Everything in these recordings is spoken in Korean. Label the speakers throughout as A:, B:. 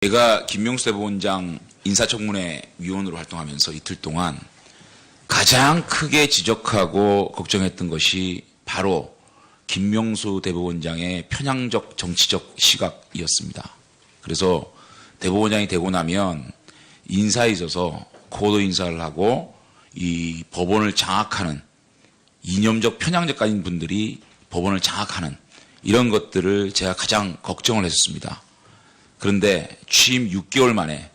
A: 제가 김명수 대법원장 인사청문회 위원으로 활동하면서 이틀 동안 가장 크게 지적하고 걱정했던 것이 바로 김명수 대법원장의 편향적 정치적 시각이었습니다. 그래서 대법원장이 되고 나면 인사에 있어서 코드 인사를 하고 이 법원을 장악하는 이념적 편향적 가진 분들이 법원을 장악하는 이런 것들을 제가 가장 걱정을 했었습니다. 그런데 취임 6개월 만에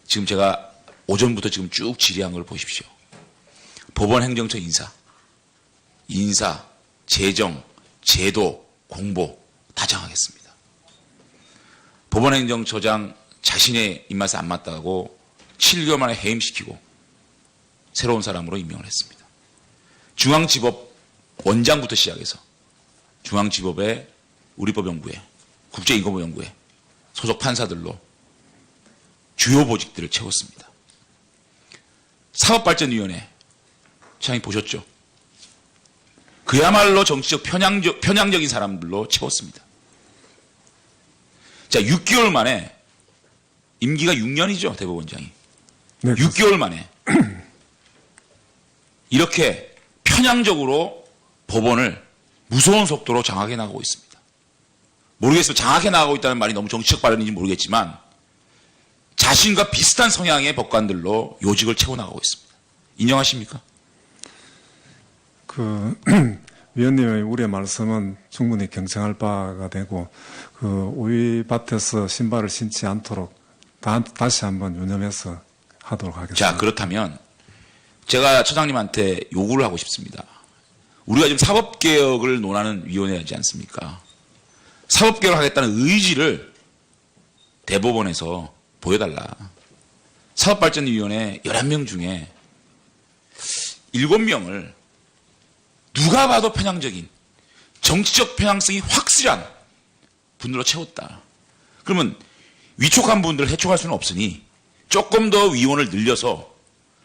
A: 지금 제가 오전부터 지금 쭉 질의한 걸 보십시오. 법원 행정처 인사, 재정, 제도, 공보 다 장악했습니다. 법원 행정처장 자신의 입맛에 안 맞다고 7개월 만에 해임시키고 새로운 사람으로 임명을 했습니다. 중앙지법 원장부터 시작해서 중앙지법의 우리법연구회, 국제인권법연구회 소속 판사들로 주요 보직들을 채웠습니다. 사법발전위원회 차장님 보셨죠? 그야말로 정치적 편향적인 사람들로 채웠습니다. 자, 6개월 만에 임기가 6년이죠, 대법원장이.
B: 네,
A: 6개월 만에 이렇게 편향적으로 법원을 무서운 속도로 장악해 나가고 있습니다. 모르겠어요. 장악해 나가고 있다는 말이 너무 정치적 발언인지 모르겠지만 자신과 비슷한 성향의 법관들로 요직을 채워나가고 있습니다. 인정하십니까?
B: 위원님의 우리의 말씀은 충분히 경청할 바가 되고 오이밭에서 신발을 신지 않도록 다시 한번 유념해서 하도록 하겠습니다.
A: 자, 그렇다면 제가 처장님한테 요구를 하고 싶습니다. 우리가 지금 사법개혁을 논하는 위원회이지 않습니까? 사법개혁을 하겠다는 의지를 대법원에서 보여달라. 사법발전위원회 11명 중에 7명을 누가 봐도 편향적인 정치적 편향성이 확실한 분으로 채웠다. 그러면 위촉한 분들을 해촉할 수는 없으니 조금 더 위원을 늘려서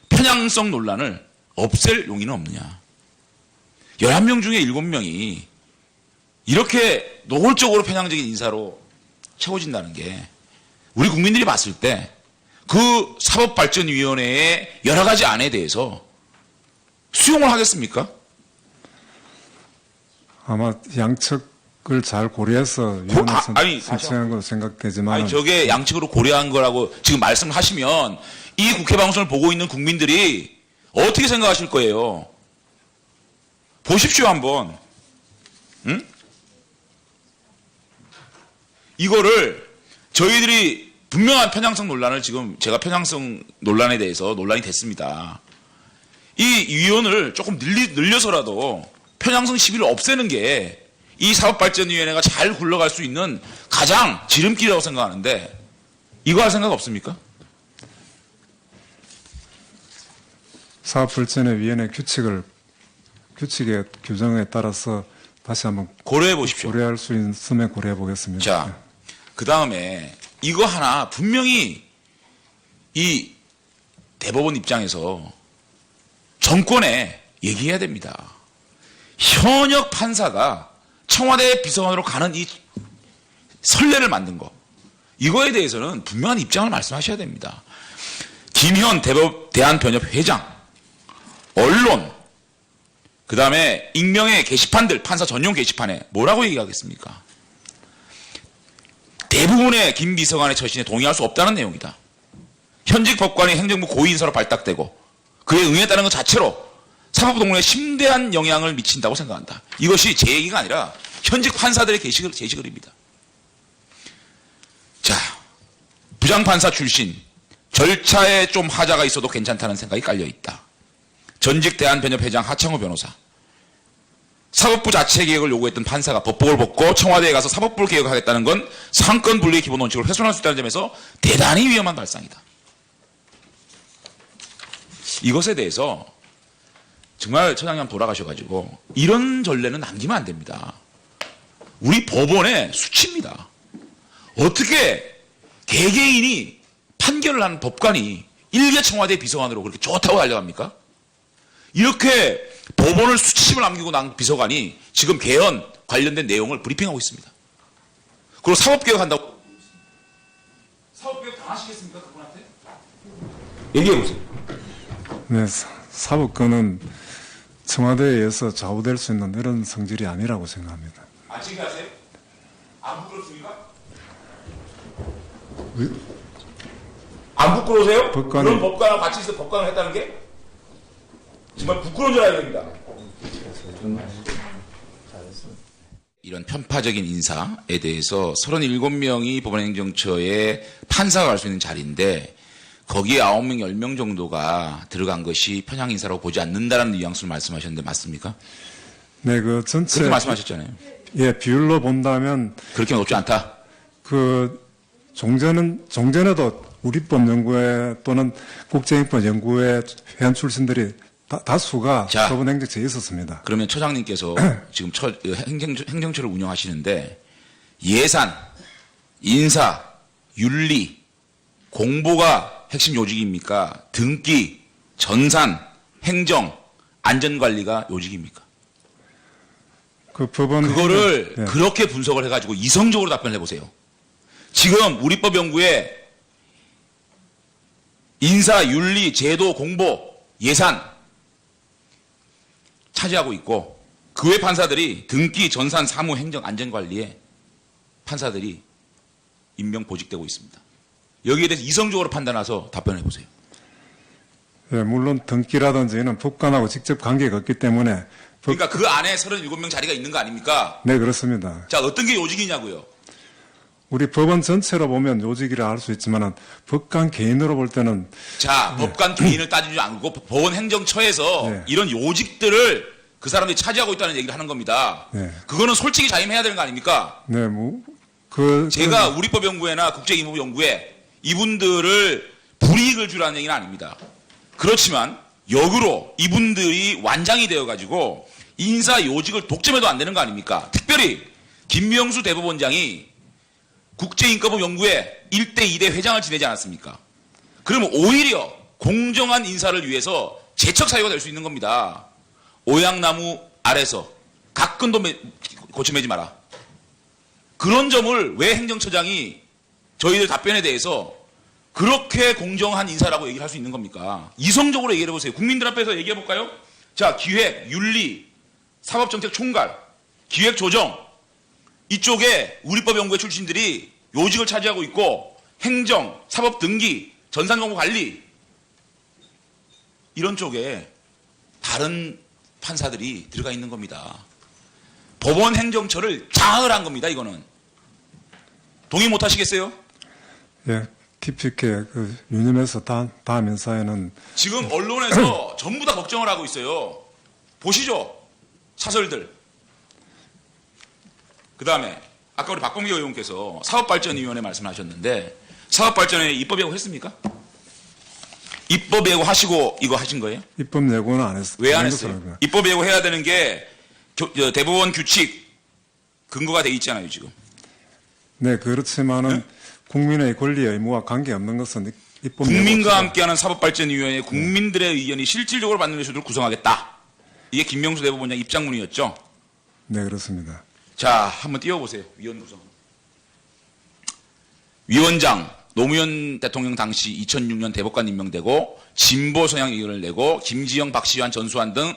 A: 편향성 논란을 없앨 용의는 없느냐. 11명 중에 7명이 이렇게 노골적으로 편향적인 인사로 채워진다는 게 우리 국민들이 봤을 때 그 사법발전위원회의 여러 가지 안에 대해서 수용을 하겠습니까?
B: 아마 양측을 잘 고려해서 위원회 선정한 걸로 생각되지만
A: 아니 저게 양측으로 고려한 거라고 지금 말씀하시면 이 국회 방송을 보고 있는 국민들이 어떻게 생각하실 거예요? 보십시오 한번. 응? 이거를 저희들이 분명한 편향성 논란을 지금 제가 편향성 논란에 대해서 논란이 됐습니다. 이 위원을 조금 늘려서라도 편향성 시비를 없애는 게 이 사법발전위원회가 잘 굴러갈 수 있는 가장 지름길이라고 생각하는데 이거 할 생각 없습니까?
B: 사법발전위원회 규칙의 규정에 따라서 다시 한번
A: 고려해 보십시오.
B: 고려할 수 있으면 고려해 보겠습니다.
A: 자, 그 다음에 이거 하나 분명히 이 대법원 입장에서 정권에 얘기해야 됩니다. 현역 판사가 청와대 비서관으로 가는 이 선례를 만든 거, 이거에 대해서는 분명한 입장을 말씀하셔야 됩니다. 김현 대한변협 회장, 언론, 그 다음에 익명의 게시판들, 판사 전용 게시판에 뭐라고 얘기하겠습니까? 대부분의 김 비서관의 처신에 동의할 수 없다는 내용이다. 현직 법관이 행정부 고위인사로 발탁되고 그에 응했다는 것 자체로 사법동물에 심대한 영향을 미친다고 생각한다. 이것이 제 얘기가 아니라 현직 판사들의 게시글입니다. 자, 부장판사 출신, 절차에 좀 하자가 있어도 괜찮다는 생각이 깔려있다. 전직 대한변협 회장 하창호 변호사, 사법부 자체 개혁을 요구했던 판사가 법복을 벗고 청와대에 가서 사법부를 개혁하겠다는 건 상권 분리의 기본 원칙을 훼손할 수 있다는 점에서 대단히 위험한 발상이다. 이것에 대해서 정말 처장님 한번 돌아가셔가지고 이런 전례는 남기면 안 됩니다. 우리 법원의 수치입니다. 어떻게 개개인이 판결을 한 법관이 일개 청와대 비서관으로 그렇게 좋다고 달려갑니까? 이렇게 법원을 수치심을 남기고 난 비서관이 지금 개헌 관련된 내용을 브리핑하고 있습니다. 그리고 사법개혁한다고 입법개혁 당하시겠습니까 그분한테? 얘기해 보세요.
B: 네, 사법권은 청와대에 의해서 좌우될 수 있는 이런 성질이 아니라고 생각합니다.
A: 안 챙겨하세요? 안 부끄럽습니까? 안 부끄러우세요? 그런 법관하고 같이 있어 법관을 했다는 게 정말 부끄러운 줄 알아야 됩니다. 이런 편파적인 인사에 대해서 37명이 법원행정처에 판사가 갈 수 있는 자리인데 거기에 9명, 10명 정도가 들어간 것이 편향 인사라고 보지 않는다라는 뉘앙스를 말씀하셨는데 맞습니까?
B: 네, 그 전체
A: 그렇게 말씀하셨잖아요.
B: 예, 비율로 본다면
A: 그렇게 높지 않다.
B: 그 종전에도 우리법연구회 또는 국제인권연구회 회원 출신들이 다수가
A: 자,
B: 법원행정처에 있었습니다.
A: 그러면 처장님께서 지금 행정처를 운영하시는데 예산, 인사, 윤리, 공보가 핵심 요직입니까? 등기, 전산, 행정, 안전관리가 요직입니까?
B: 그 법원
A: 그거를
B: 예.
A: 그렇게 분석을 해가지고 이성적으로 답변해 보세요. 지금 우리법연구에 인사, 윤리, 제도, 공보, 예산 차지하고 있고 그 외 판사들이 등기, 전산, 사무, 행정, 안전관리에 판사들이 임명 보직되고 있습니다. 여기에 대해서 이성적으로 판단해서 답변해 보세요.
B: 예, 물론 등기라든지는 법관하고 직접 관계가 없기 때문에
A: 그러니까 그 안에 37명 자리가 있는 거 아닙니까?
B: 네, 그렇습니다.
A: 자, 어떤 게 요직이냐고요?
B: 우리 법원 전체로 보면 요직이라 할 수 있지만 법관 개인으로 볼 때는
A: 자, 법관 개인을 따지지 않고 법원 행정처에서
B: 네.
A: 이런 요직들을 그 사람들이 차지하고 있다는 얘기를 하는 겁니다.
B: 네.
A: 그거는 솔직히 자임해야 되는 거 아닙니까?
B: 네,
A: 제가 우리법연구회나 국제임무연구회 이분들을 불이익을 주라는 얘기는 아닙니다. 그렇지만 역으로 이분들이 완장이 되어가지고 인사 요직을 독점해도 안 되는 거 아닙니까? 특별히 김명수 대법원장이 국제인권법연구회 1대 2대 회장을 지내지 않았습니까? 그러면 오히려 공정한 인사를 위해서 제척 사유가 될 수 있는 겁니다. 오양나무 아래서 각근도 고쳐매지 마라. 그런 점을 왜 행정처장이 저희들 답변에 대해서 그렇게 공정한 인사라고 얘기를 할 수 있는 겁니까? 이성적으로 얘기해 보세요. 국민들 앞에서 얘기해 볼까요? 자, 기획, 윤리, 사법정책 총괄, 기획조정 이쪽에 우리법연구회 출신들이 요직을 차지하고 있고 행정, 사법등기, 전산정보관리 이런 쪽에 다른 판사들이 들어가 있는 겁니다. 법원 행정처를 장악을 한 겁니다. 이거는. 동의 못 하시겠어요?
B: 예, 깊이 있게 유념해서 다음 인사에는
A: 지금 언론에서 전부 다 걱정을 하고 있어요. 보시죠. 사설들. 그 다음에 아까 우리 박범계 의원께서 사업발전위원회 말씀하셨는데 사업발전에 입법예고 했습니까? 입법예고 하시고 이거 하신 거예요?
B: 입법 예고는 안 했어요.
A: 왜 안 했어요? 입법예고 해야 되는 게 대법원 규칙 근거가 돼 있잖아요 지금.
B: 네, 그렇지만은 국민의 권리 의무와 관계없는 것은 입법
A: 국민과 함께하는 사법발전위원회 국민들의 의견이 실질적으로 받는 요소들을 구성하겠다. 이게 김명수 대법원장 입장문이었죠?
B: 네, 그렇습니다.
A: 자, 한번 띄워보세요. 위원 구성. 위원장, 노무현 대통령 당시 2006년 대법관 임명되고 진보 성향 의견을 내고 김지영, 박시환, 전수환 등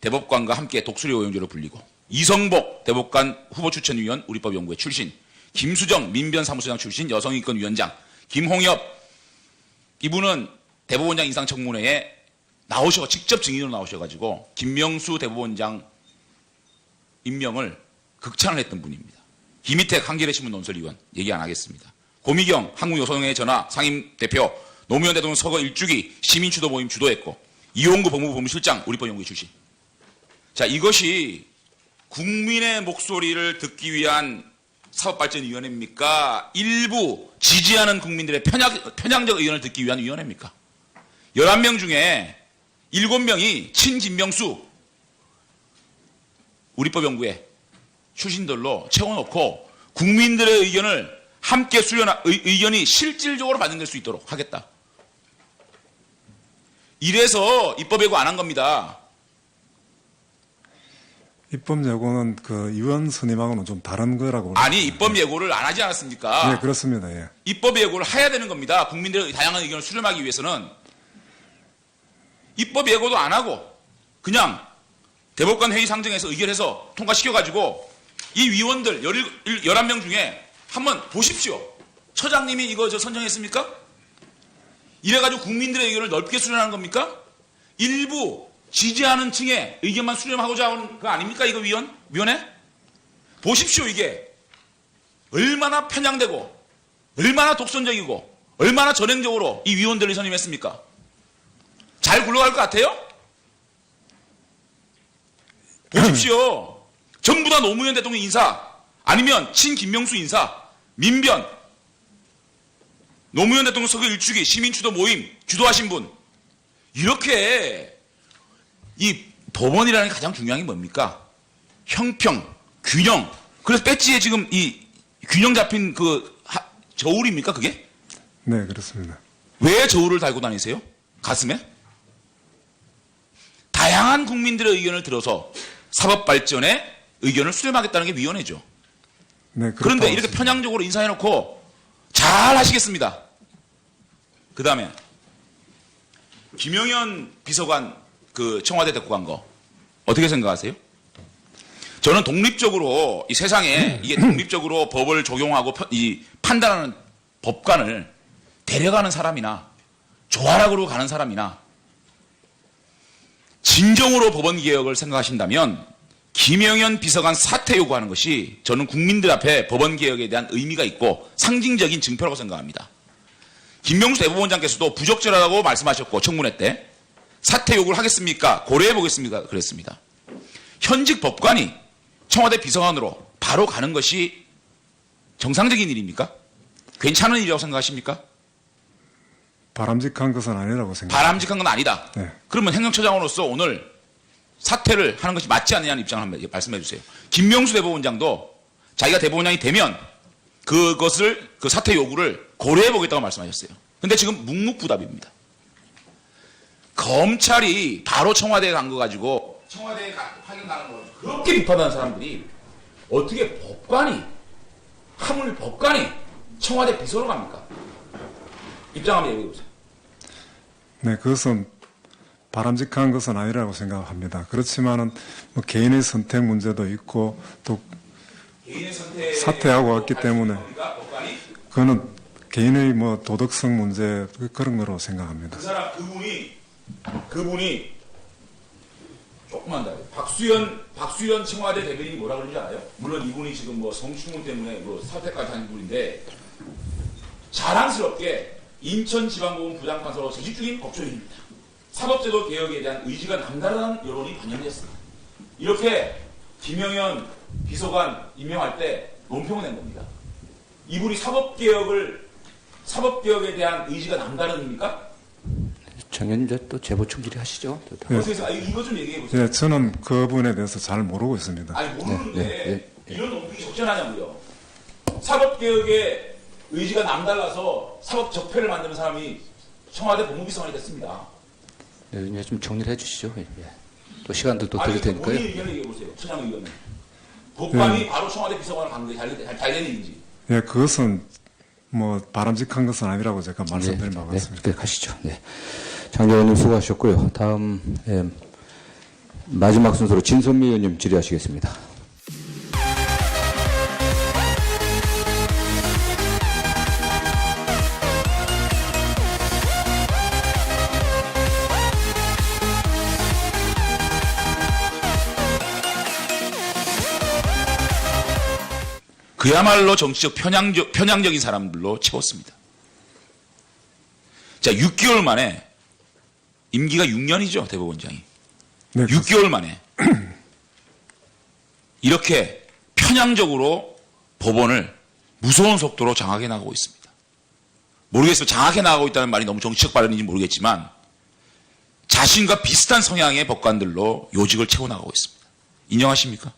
A: 대법관과 함께 독수리 오용조로 불리고 이성복 대법관 후보 추천위원 우리법연구회 출신, 김수정 민변사무소장 출신 여성인권위원장, 김홍엽 이분은 대법원장 인사청문회에 직접 증인으로 나오셔가지고 김명수 대법원장 임명을 극찬을 했던 분입니다. 김희택 한겨레신문 논설위원 얘기 안 하겠습니다. 고미경 한국여성의 전화 상임대표, 노무현 대통령 서거 1주기 시민주도 모임 주도했고 이용구 법무부 법무실장 우리법연구회 출신. 자, 이것이 국민의 목소리를 듣기 위한 사법발전위원회입니까? 일부 지지하는 국민들의 편향적 의견을 듣기 위한 위원회입니까? 11명 중에 7명이 친김명수 우리법연구회 출신들로 채워놓고 국민들의 의견을 함께 의견이 실질적으로 반영될 수 있도록 하겠다. 이래서 입법예고 안 한 겁니다.
B: 입법 예고는 그 의원 선임하고는 좀 다른 거라고.
A: 아니, 입법 예고를 안 하지 않았습니까?
B: 네, 그렇습니다. 예.
A: 입법 예고를 해야 되는 겁니다. 국민들의 다양한 의견을 수렴하기 위해서는. 입법 예고도 안 하고 그냥 대법관 회의 상정해서 의결해서 통과시켜가지고 이 위원들 11명 중에 한번 보십시오. 처장님이 이거 선정했습니까? 이래가지고 국민들의 의견을 넓게 수렴하는 겁니까? 일부 지지하는 층의 의견만 수렴하고자 하는 거 아닙니까? 이거 위원회? 보십시오. 이게 얼마나 편향되고 얼마나 독선적이고 얼마나 전횡적으로 이 위원들을 선임했습니까? 잘 굴러갈 것 같아요? 보십시오. 전부 다 노무현 대통령 인사 아니면 친 김명수 인사 민변 노무현 대통령 서거 일주기 시민추도 모임 주도하신 분 이렇게 이 법원이라는 게 가장 중요한 게 뭡니까? 형평, 균형. 그래서 배지에 지금 이 균형 잡힌 그 저울입니까 그게?
B: 네, 그렇습니다.
A: 왜 저울을 달고 다니세요? 가슴에? 다양한 국민들의 의견을 들어서 사법 발전에 의견을 수렴하겠다는 게 위원회죠.
B: 네,
A: 그런데 이렇게 편향적으로 인사해놓고 잘 하시겠습니다. 그 다음에 김영현 비서관 그 청와대 데리고 간 거 어떻게 생각하세요? 저는 독립적으로 이 세상에 이게 독립적으로 법을 적용하고 이 판단하는 법관을 데려가는 사람이나 조아락으로 가는 사람이나 진정으로 법원 개혁을 생각하신다면 김영현 비서관 사퇴 요구하는 것이 저는 국민들 앞에 법원 개혁에 대한 의미가 있고 상징적인 증표라고 생각합니다. 김명수 대법원장께서도 부적절하다고 말씀하셨고 청문회 때 사퇴 요구를 하겠습니까? 고려해 보겠습니까? 그랬습니다. 현직 법관이 청와대 비서관으로 바로 가는 것이 정상적인 일입니까? 괜찮은 일이라고 생각하십니까?
B: 바람직한 것은 아니라고 생각합니다.
A: 바람직한 건 아니다.
B: 네.
A: 그러면 행정처장으로서 오늘 사퇴를 하는 것이 맞지 않느냐는 입장을 한번 말씀해 주세요. 김명수 대법원장도 자기가 대법원장이 되면 그것을 그 사퇴 요구를 고려해 보겠다고 말씀하셨어요. 근데 지금 묵묵부답입니다. 검찰이 바로 청와대에 간 거 가지고 청와대에 확인 가는 걸 그렇게 비판하는 사람들이 어떻게 하물 법관이 청와대 비서로 갑니까? 입장 한번 얘기해 보세요.
B: 네, 그것은 바람직한 것은 아니라고 생각합니다. 그렇지만은 뭐 개인의 선택 문제도 있고 또
A: 개인의 선택
B: 사퇴하고 왔기 때문에 그거는 개인의 뭐 도덕성 문제 그런 거로 생각합니다.
A: 그 사람 그분이 조금만 더 박수현 청와대 대변인이 뭐라 그러는지 알아요? 물론 이분이 지금 뭐 성추문 때문에 뭐 사퇴까지 한 분인데 자랑스럽게 인천지방법원 부장판사로 재직 중인 법조인입니다. 사법제도 개혁에 대한 의지가 남다른 여론이 반영됐습니다. 이렇게 김영현 비서관 임명할 때 논평을 낸 겁니다. 이분이 사법개혁에 대한 의지가 남다른입니까?
C: 장관님 또 제보 충실히 하시죠.
A: 그래서 이거 좀 얘기해 보세요.
B: 네, 저는 그분에 대해서 잘 모르고 있습니다.
A: 아니 모르는데 이런 논평이 적절하냐고요. 사법개혁에 의지가 남달라서 사법 적폐를 만드는 사람이 청와대 법무비서관이 됐습니다.
C: 네, 좀 정리를 해주시죠. 예. 또 시간도 또 드릴 테니까요.
A: 본인 의견을 얘기해 보세요. 처장 의견을. 법관이 바로 청와대 비서관을 간 게 잘 된 일인지.
B: 예, 그것은 뭐 바람직한 것은 아니라고 제가 말씀드린 바가 있습니다.
C: 네, 가시죠. 네. 장관님 수고하셨고요. 다음 마지막 순서로 진선미 의원님 질의하시겠습니다.
A: 그야말로 정치적 편향적인 사람들로 채웠습니다. 자, 6개월 만에 임기가 6년이죠, 대법원장이.
B: 네,
A: 6개월 만에 이렇게 편향적으로 법원을 무서운 속도로 장악해 나가고 있습니다. 모르겠어요. 장악해 나가고 있다는 말이 너무 정치적 발언인지 모르겠지만 자신과 비슷한 성향의 법관들로 요직을 채워나가고 있습니다. 인정하십니까?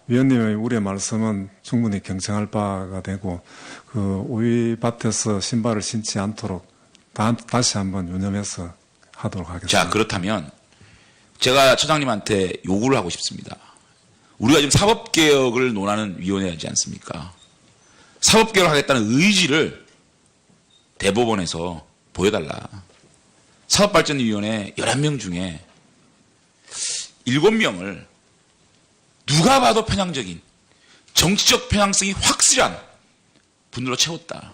B: 위원님의 우리의 말씀은 충분히 경청할 바가 되고 오이밭에서 신발을 신지 않도록 다시 한번 유념해서 하도록 하겠습니다.
A: 자, 그렇다면 제가 처장님한테 요구를 하고 싶습니다. 우리가 지금 사법개혁을 논하는 위원회이지 않습니까? 사법개혁을 하겠다는 의지를 대법원에서 보여달라. 사법발전위원회 11명 중에 7명을 누가 봐도 편향적인 정치적 편향성이 확실한 분으로 채웠다.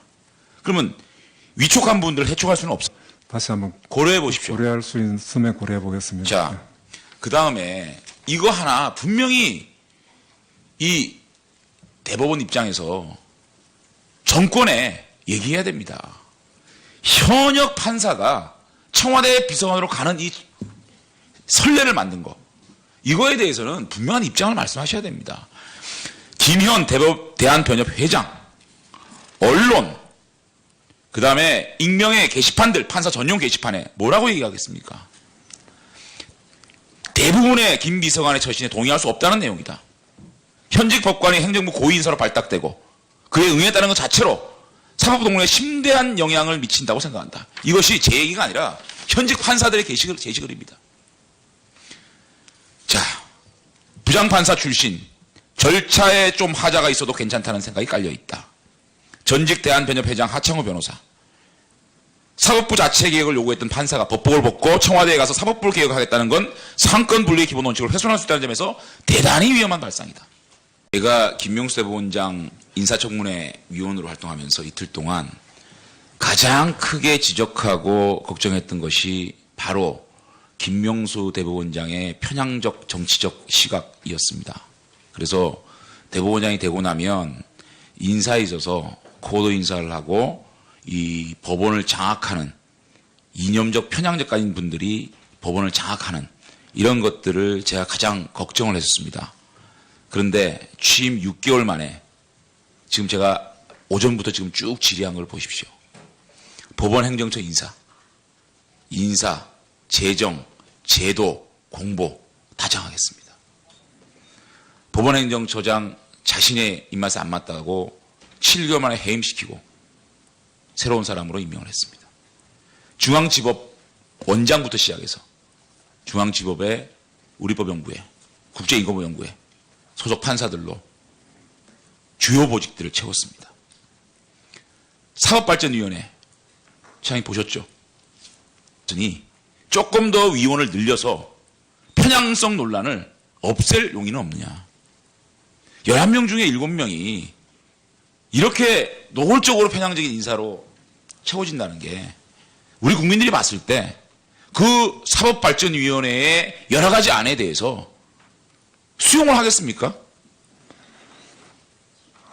A: 그러면 위촉한 분들을 해촉할 수는 없어.
B: 다시 한번
A: 고려해 보십시오.
B: 고려할 수 있으면 고려해 보겠습니다.
A: 자, 그 다음에 이거 하나 분명히 이 대법원 입장에서 정권에 얘기해야 됩니다. 현역 판사가 청와대 비서관으로 가는 이 선례를 만든 거. 이거에 대해서는 분명한 입장을 말씀하셔야 됩니다. 김현 대한변협 회장, 언론, 그 다음에 익명의 게시판들, 판사 전용 게시판에 뭐라고 얘기하겠습니까? 대부분의 김 비서관의 처신에 동의할 수 없다는 내용이다. 현직 법관이 행정부 고위인사로 발탁되고 그에 응했다는 것 자체로 사법동물에 심대한 영향을 미친다고 생각한다. 이것이 제 얘기가 아니라 현직 판사들의 게시글입니다. 자, 부장판사 출신, 절차에 좀 하자가 있어도 괜찮다는 생각이 깔려있다. 전직 대한변협 회장 하창호 변호사. 사법부 자체 개혁을 요구했던 판사가 법복을 벗고 청와대에 가서 사법부를 개혁하겠다는 건 상권 분리의 기본 원칙을 훼손할 수 있다는 점에서 대단히 위험한 발상이다. 제가 김명수 대법원장 인사청문회 위원으로 활동하면서 이틀 동안 가장 크게 지적하고 걱정했던 것이 바로 김명수 대법원장의 편향적 정치적 시각이었습니다. 그래서 대법원장이 되고 나면 인사에 있어서 고도 인사를 하고 이 법원을 장악하는 이념적 편향적가인 분들이 법원을 장악하는 이런 것들을 제가 가장 걱정을 했었습니다. 그런데 취임 6개월 만에 지금 제가 오전부터 지금 쭉 질의한 걸 보십시오. 법원 행정처 인사, 재정, 제도, 공보 다 장악했습니다. 법원 행정처장 자신의 입맛에 안 맞다고 7개월 만에 해임시키고 새로운 사람으로 임명을 했습니다. 중앙지법 원장부터 시작해서 중앙지법의 우리법연구회, 국제인권법연구회 소속 판사들로 주요 보직들을 채웠습니다. 사법발전위원회 차장님 보셨죠? 조금 더 위원을 늘려서 편향성 논란을 없앨 용의는 없느냐. 11명 중에 7명이 이렇게 노골적으로 편향적인 인사로 채워진다는 게 우리 국민들이 봤을 때 그 사법발전위원회의 여러 가지 안에 대해서 수용을 하겠습니까?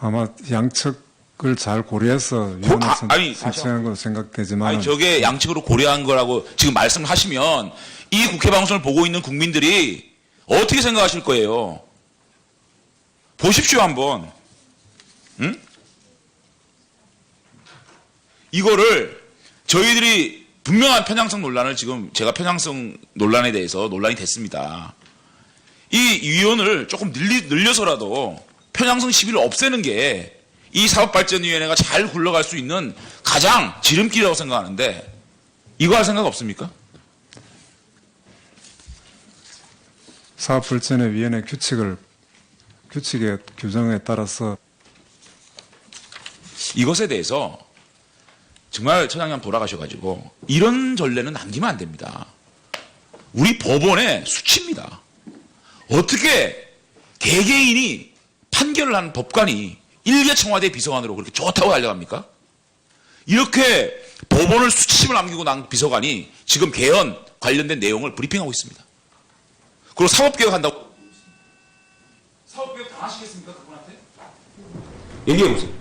B: 아마 양측을 잘 고려해서 위원회 선출한 걸로 생각되지만
A: 아니 저게 양측으로 고려한 거라고 지금 말씀하시면 이 국회 방송을 보고 있는 국민들이 어떻게 생각하실 거예요? 보십시오 한번. 응? 이거를 저희들이 분명한 편향성 논란을 지금 제가 편향성 논란에 대해서 논란이 됐습니다. 이 위원을 조금 늘려서라도 편향성 시비를 없애는 게 이 사법발전위원회가 잘 굴러갈 수 있는 가장 지름길이라고 생각하는데 이거 할 생각 없습니까?
B: 사법발전의 위원회 규칙의 규정에 따라서
A: 이것에 대해서 정말 처장님 한번 돌아가셔가지고 이런 전례는 남기면 안 됩니다. 우리 법원의 수치입니다. 어떻게 개개인이 판결을 한 법관이 일개 청와대 비서관으로 그렇게 좋다고 달려갑니까? 이렇게 법원을 수치심을 남기고 난 비서관이 지금 개헌 관련된 내용을 브리핑하고 있습니다. 그리고 사법개혁 한다고 사법개혁 당하시겠습니까? 그분한테? 얘기해보세요.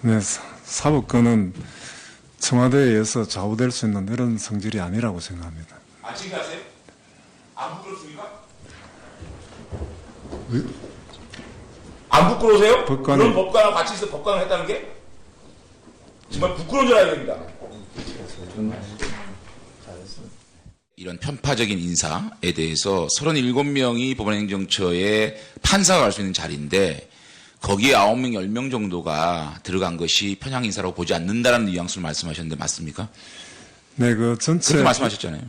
B: 네, 사법권은 청와대에 의해서 좌우될 수 있는 이런 성질이 아니라고 생각합니다.
A: 안 챙겨하세요? 안 부끄럽습니까? 안 부끄러우세요? 그런 법관하고 같이 있어 법관을 했다는 게? 정말 부끄러운 줄 알아야 됩니다. 이런 편파적인 인사에 대해서 37명이 법원행정처에 판사가 갈 수 있는 자리인데 거기에 9명, 10명 정도가 들어간 것이 편향 인사라고 보지 않는다라는 뉘앙스를 말씀하셨는데 맞습니까?
B: 네, 그 전체
A: 그렇게 말씀하셨잖아요.